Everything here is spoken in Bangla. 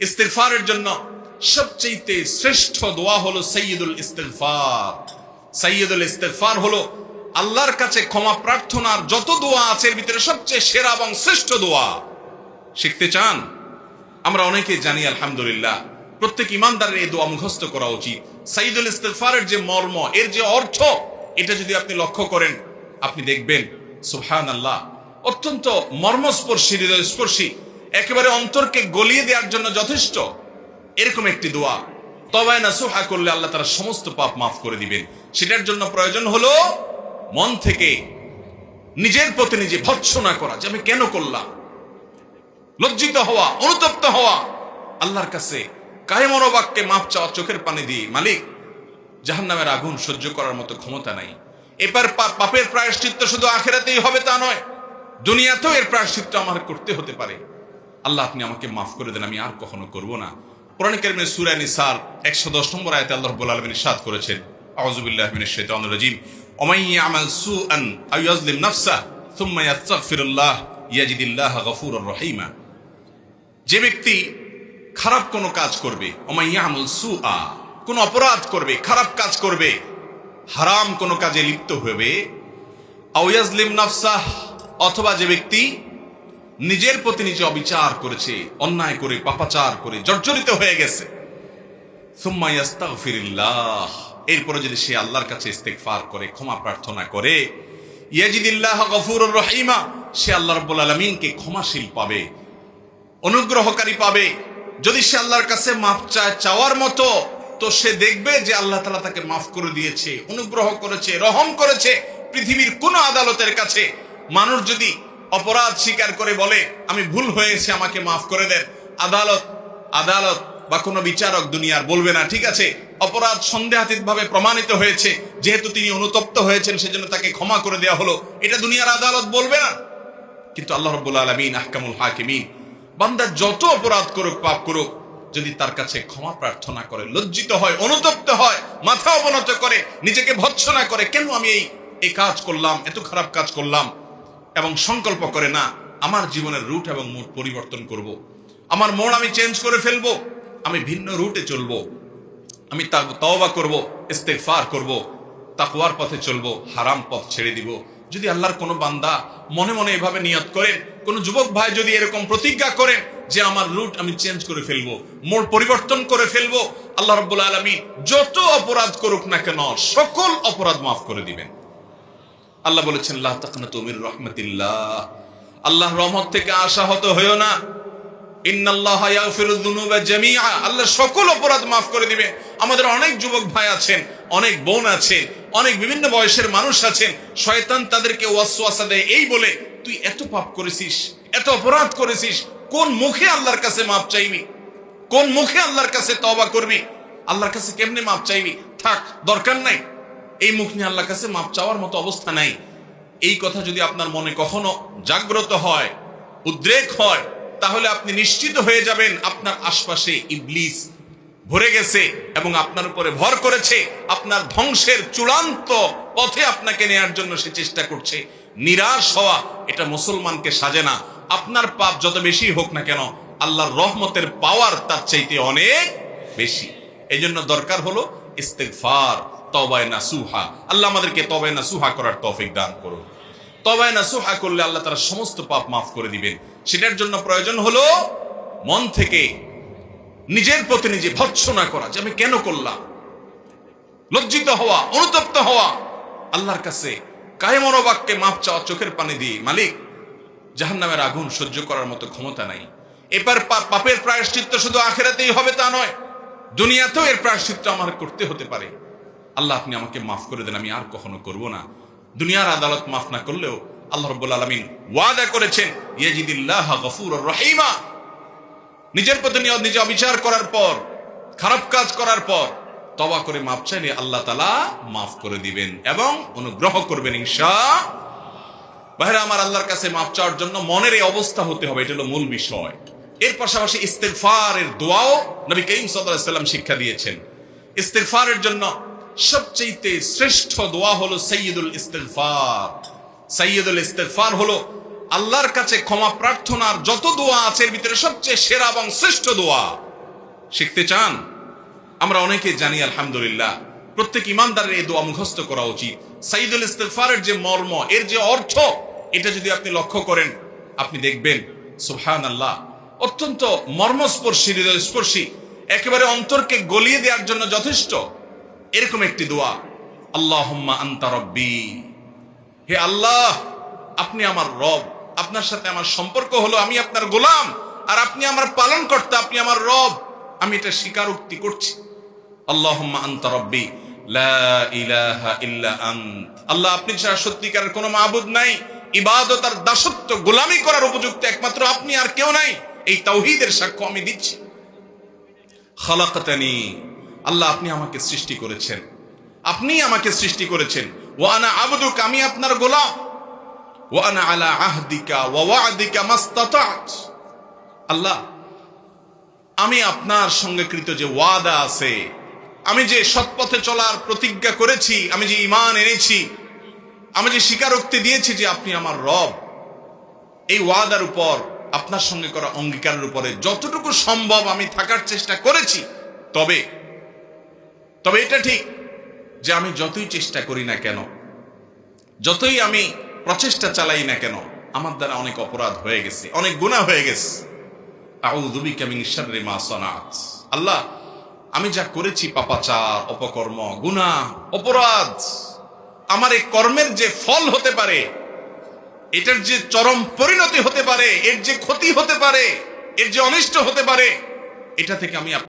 ইস্তিগফারের জন্য সবচেয়ে শ্রেষ্ঠ দোয়া হলো সাইয়্যিদুল ইস্তিগফার। সাইয়্যিদুল ইস্তিগফার হলো আল্লাহর কাছে ক্ষমা প্রার্থনার যত দোয়া আছে এর ভিতরে সবচেয়ে সেরা এবং শ্রেষ্ঠ দোয়া। শিখতে চান? আমরা অনেকেই জানি আলহামদুলিল্লাহ, প্রত্যেক ইমানদারের এই দোয়া মুখস্থ করা উচিত। সাইয়্যিদুল ইস্তিগফারের যে মর্ম, এর যে অর্থ, এটা যদি আপনি লক্ষ্য করেন আপনি দেখবেন সুবহানাল্লাহ, অত্যন্ত মর্মস্পর্শী, হৃদয়স্পর্শী, একেবারে অন্তরকে গলিয়ে দেওয়ার জন্য যথেষ্ট এরকম একটি দোয়া। তওবায়ে নাসুহা করলে আল্লাহ তাআলা সমস্ত পাপ মাফ করে দিবেন। সেটার জন্য প্রয়োজন হলো মন থেকে নিজের প্রতি নিজে ভৎসনা করা যে আমি কেন করলাম, লজ্জিত হওয়া, অনুতপ্ত হওয়া, আল্লাহর কাছে কায়ে মনোবাক্যে মাপ চাওয়া, চোখের পানি দিয়ে, মালিক জাহান্নামের আগুন সহ্য করার মতো ক্ষমতা নাই। এবার পাপের প্রায়শ্চিত্ত শুধু আখিরাতেই হবে তা নয়, দুনিয়াতেও এর প্রায়শ্চিত্ত আমার করতে হতে পারে। আল্লাহ আপনি আমাকে মাফ করে দেন, আমি আর কখনো করব না। কোরআন কারীমের সূরা নিসার 110 নম্বর আয়াতে আল্লাহ রাব্বুল আলামিন ইরশাদ করেছেন, আউযু বিল্লাহি মিনাশ শাইতানির রাজীম, ওয়া ইয়ামাল সুআন আও ইয়াজলিম নাফসাহু সুম্মা ইয়াস্তাগফিরুল্লাহ ইয়াজিদিল্লাহা গফুরুর রহিমা। যে ব্যক্তি খারাপ কোনো কাজ করবে, ওয়া ইয়ামাল সুআ, কোন অপরাধ করবে, খারাপ কাজ করবে, হারাম কোনো কাজে লিপ্ত হবে, আও ইয়াজলিম নাফসাহু, অথবা যে ব্যক্তি নিজের প্রতি নিজে অবিচার করেছে, অন্যায় করে, পাপাচার করে জর্জরিত হয়ে গেছে, সুম্মা ইয়াস্তাগফিরুল্লাহ, এরপরে যদি সে আল্লাহর কাছে ইস্তিগফার করে, ক্ষমা প্রার্থনা করে, ইয়াজিদিল্লাহা গফুরুর রহিমা, সে আল্লাহ রাব্বুল আলামিনকে ক্ষমাশীল পাবে, অনুগ্রহকারী পাবে। যদি সে আল্লাহর কাছে মাফ চায় চাওয়ার মতো, তো সে দেখবে যে আল্লাহ তাআলা তাকে মাফ করে দিয়েছে, অনুগ্রহ করেছে, রহম করেছে। পৃথিবীর কোন আদালতের কাছে মানুষ যদি অপরাধ স্বীকার করে বলে আমি ভুল হয়েছে, আমাকে মাফ করে দেন, আদালত বা কোনো বিচারক দুনিয়ার বলবে না ঠিক আছে, অপরাধ সন্দেহাতীত ভাবে প্রমাণিত হয়েছে, যেহেতু তিনি অনুতপ্ত হয়েছেন সেজন্য তাকে ক্ষমা করে দেওয়া হলো, এটা দুনিয়ার আদালত বলবে না। কিন্তু আল্লাহ রাব্বুল আলামিন আহকামুল হাকিমিন, বান্দা যত অপরাধ করুক, পাপ করুক, যদি তার কাছে ক্ষমা প্রার্থনা করে, লজ্জিত হয়, অনুতপ্ত হয়, মাথা অবনত করে, নিজেকে ভৎসনা করে, কেন আমি এই কাজ করলাম, এত খারাপ কাজ করলাম, এবং সংকল্প করে না আমার জীবনের রুট এবং মুড পরিবর্তন করব, আমার মোড় আমি চেঞ্জ করে ফেলবো, আমি ভিন্ন রুটে চলবো, আমি তওবা করব, ইস্তিগফার করব, তাকওয়ার পথে চলবো, হারাম পথ ছেড়ে দিব। যদি আল্লাহর কোনো বান্দা মনে মনে এভাবে নিয়ত করেন, কোন যুবক ভাই যদি এরকম প্রতিজ্ঞা করেন যে আমার রুট আমি চেঞ্জ করে ফেলবো, মোড় পরিবর্তন করে ফেলবো, আল্লাহ রাব্বুল আলামিন যত অপরাধ করুক না কেন সকল অপরাধ মাফ করে দিবেন। আল্লাহ বলেছেন লা তাকনাতু মির রাহমাতিল্লাহ, আল্লাহর রহমত থেকে আশাহত হইও না। ইন্নাল্লাহা ইয়াগফিরুয যুনুবা জামিআ, আল্লাহ সকল অপরাধ মাফ করে দিবেন। আমাদের অনেক যুবক ভাই আছেন, অনেক বোন আছে, অনেক বিভিন্ন বয়সের মানুষ আছেন, শয়তান তাদেরকে ওয়াসওয়াসা দেয় এই বলে তুই এত পাপ করেছিস, এত অপরাধ করেছিস, কোন মুখে আল্লাহর কাছে মাপ চাইবি, কোন মুখে আল্লাহর কাছে তওবা করবি, আল্লাহর কাছে কেমনে মাপ চাইবি, থাক দরকার নাই, এই মুখ নিয়ে আল্লাহর কাছে মাপ চাওয়ার মতো অবস্থা নাই। এই কথা যদি আপনার মনে কখনো জাগ্রত হয়, উদ্রেক হয়, তাহলে আপনি নিশ্চিত হয়ে যাবেন আপনার আশপাশে ইবলিস ভরে গেছে এবং আপনার উপরে ভর করেছে, আপনার ধ্বংসের চূড়ান্ত পথে আপনাকে নেয়ার জন্য সে চেষ্টা করছে। নিরাশ হওয়া এটা মুসলমানকে সাজে না। আপনার পাপ যত বেশি হোক না কেন, আল্লাহর রহমতের পাওয়ার তার চাইতে অনেক বেশি। এই জন্য দরকার হলো ইস্তিগফার, তওবায়ে নাসুহা। আল্লাহ আমাদেরকে তওবায়ে নাসুহা করার তৌফিক দান করুন। তওবায়ে নাসুহা করলে আল্লাহ তাআলা সমস্ত পাপ মাফ করে দিবেন। সেটার জন্য প্রয়োজন হলো মন থেকে নিজের প্রতি নিজে ভৎসনা করা যে আমি কেন করলাম, লজ্জিত হওয়া, অনুতপ্ত হওয়া, আল্লাহর কাছে কায়ে মনোবাক্যে মাপ চাওয়া, চোখের পানি দিয়ে, মালিক জাহান্নামের আগুন সহ্য করার মতো ক্ষমতা নাই। এবার পাপের প্রায়শ্চিত্ত শুধু আখিরাতেই হবে তা নয়, দুনিয়াতেও এর প্রায়শ্চিত্ত আমার করতে হতে পারে। আল্লাহ আপনি আমাকে মাফ করে দেন, আমি আর কখনো করব না। দুনিয়ার আদালত মাফ না করলেও আল্লাহ রাব্বুল আলামিন ওয়াদা করেছেন ইয়াজিদিল্লাহা গফুরুর রহিমা। নিজের প্রতি নিজে অবিচার করার পর, খারাপ কাজ করার পর তওবা করে মাফ চাইলে আল্লাহ তাআলা মাফ করে দিবেন এবং অনুগ্রহ করবেন ইনশাআল্লাহ। ভাইরা আমার, আল্লাহর কাছে মাফ চাওয়ার জন্য মনের এই অবস্থা হতে হবে, এটা হলো মূল বিষয়। এর পাশাপাশি ইস্তিগফারের দোয়াও নবী করিম সাল্লাল্লাহু আলাইহি ওয়াসাল্লাম শিক্ষা দিয়েছেন। ইস্তিগফারের জন্য সবচেয়ে শ্রেষ্ঠ দোয়া হলো সাইয়্যিদুল ইস্তিগফার। সাইয়্যিদুল ইস্তিগফার হলো আল্লাহর কাছে ক্ষমা প্রার্থনার যত দোয়া আছে এর ভিতরে সবচেয়ে সেরা এবং শ্রেষ্ঠ দোয়া। শিখতে চান? আমরা অনেকে জানি আলহামদুলিল্লাহ, প্রত্যেক ইমানদারের এই দোয়া মুখস্থ করা উচিত। সাইয়্যিদুল ইস্তিগফারের যে মর্ম, এর যে অর্থ, এটা যদি আপনি লক্ষ্য করেন, আপনি দেখবেন সুবহানাল্লাহ, অত্যন্ত মর্মস্পর্শী, হৃদয়স্পর্শী, একেবারে অন্তরকে গলিয়ে দেওয়ার জন্য যথেষ্ট এরকম একটি দোয়া। আল্লাহুম্মা আনতা রব্বি, হে আল্লাহ, আপনি আমার রব, আপনার সাথে আমার সম্পর্ক হলো আমি আপনার গোলাম, আর আপনি আমার পালনকর্তা, আপনি আমার রব, আমি এটা স্বীকারোক্তি করছি। আল্লাহুম্মা আনতা রব্বি লা ইলাহা ইল্লা আন্ত, আল্লাহ আপনি ছাড়া সত্যিকারের কোনো মাবুদ নাই, ইবাদত আর দাসত্ব গোলামি করার উপযুক্ত একমাত্র আপনি, আর কেউ নাই, এই তাওহীদের সাক্ষ্য আমি দিচ্ছি। খালাকতানি, আল্লাহ আপনি আমাকে সৃষ্টি করেছেন, আপনি আমাকে সৃষ্টি করেছেন। ওয়া আনা আবদুক, আমি আপনার গোলাম। ওয়া আনা আলা আহদিকা ওয়া ওয়া'দিকা মাসতাতা'ত, আল্লাহ আমি আপনার সঙ্গে কৃত যে ওয়াদা আছে, আমি যে সৎপথে চলার প্রতিজ্ঞা করেছি, আমি যে ঈমান এনেছি, আমি যে স্বীকারোক্তি দিয়েছি যে আপনি আমার রব, এই ওয়াদার উপর, আপনার সঙ্গে করা অঙ্গীকারের উপরে যতটুকু সম্ভব আমি থাকার চেষ্টা করেছি। তবে এটা ঠিক যে আমি যতই চেষ্টা করি না কেন, যতই আমি প্রচেষ্টা চালাই না কেন, আমার দ্বারা অনেক অপরাধ হয়ে গেছে, অনেক গুনাহ হয়ে গেছে। আউযু বিকা মিন শাররি মা সানাত, আল্লাহ আমি যা করেছি, পাপাচার, অপকর্ম, গুনাহ, অপরাধ, আমার এই কর্মের যে ফল হতে পারে, এটার যে চরম পরিণতি হতে পারে, এর যে ক্ষতি হতে পারে, এর যে অনিষ্ট হতে পারে, এটা থেকে আমি